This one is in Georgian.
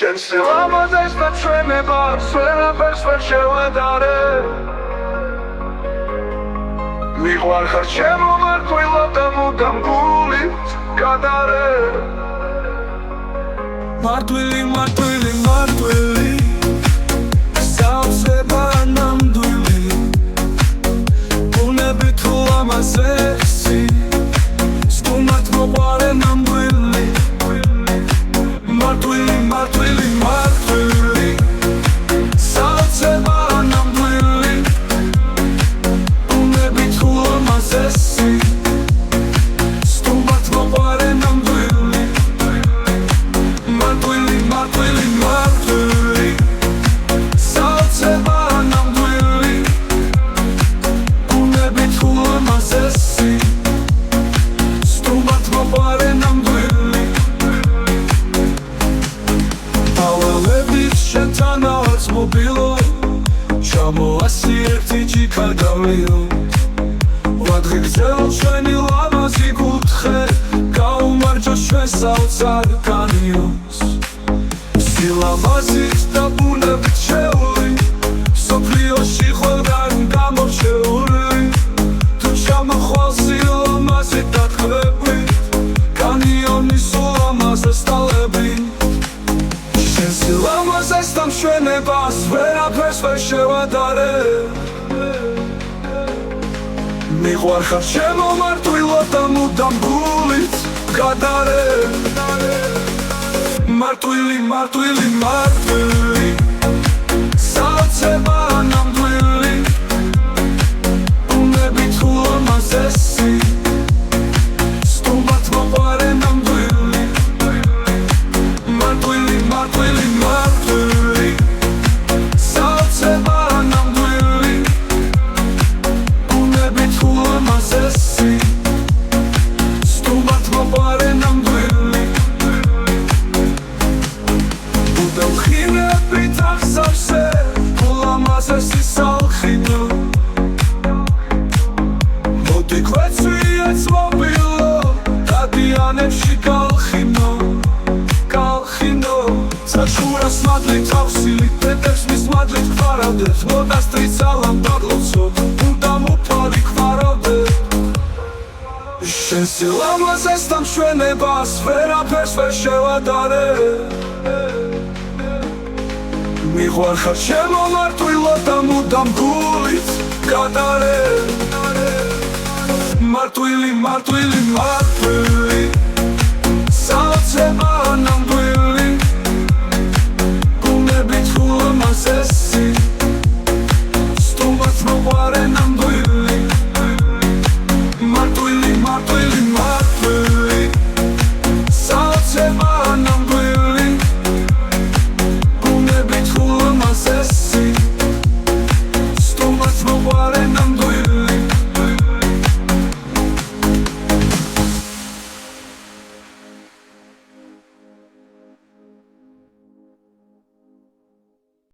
შენ სილამაზეს და ჩვენებას ვერაფერს ვერ შევადარე მიყვარხარ ჩემო მარტვილად და მუდამ გულით გადარე მარტვილი მარტვილი მარტვილი საოცრება ნამდვილი ბუნები თუ ლამაზესი სტუმრად მოყვარე ნამდვილი მარტვილი მარტვილი მარტვილი საოცრება ნამდვილი ბუნები თუ ლამაზესი სტუმრად მოყვარე ნამდვილი მარტვილი მარტვილი მარტვილი საოცრება ნამდვილი ბუნები თუ ლამაზესი სტუმრად მოყვარე ნამდვილი ავალებით შენთანაც მობილო ჩამოასი ერთი ჯიქა გავლიო ვადღიგზელ ჩვენი ლამაზი კუთხე გაუმარჯო ჩვენ საოცარ კანიონს სილამაზით და ბუნებით შეული სოფლიოში ყველგან გამორჩეული თუ ჩამოხვალ სილამაზით დათქვებით კანიონის ულამაზეს ტალები შენ სილამაზეს და მშვენებას ვერაფერს ვერ შევადარე მიყვარხარ ჩემო მარტვილად და მუდამ გულით გადარე მარტვილი მარტვილი მარტვილი საოცრება ნამდვილი ბუნები თუ ლამაზესი სტუმრად მოყვარე ნამდვილი მარტვილი მარტვილი მარტვილი საოცრება ნამდვილი ბუნები თუ ლამაზესი სტუმრად მოყვარე ნამდვილი ხინებით აღსავსე ულამაზესი სალხინო მოდი გვეცვიეთ მობილო დადიანებში გალხინო გალხინო საჩურას მადლით ავსილით პეტერს მის მადლით გვარავდეთ მოდასტრით სალამ დაგლოცოთ უდამ უფალი გვარავდეთ შენ სილამაზეს და მშვენებას ვერაფერს ვერ შევადარე მიყვარხარ ჩემო მარტვილად და მუდამ გულით გადარე მარტვილი მარტვილი მარტვილი საოცრება ნამდვილი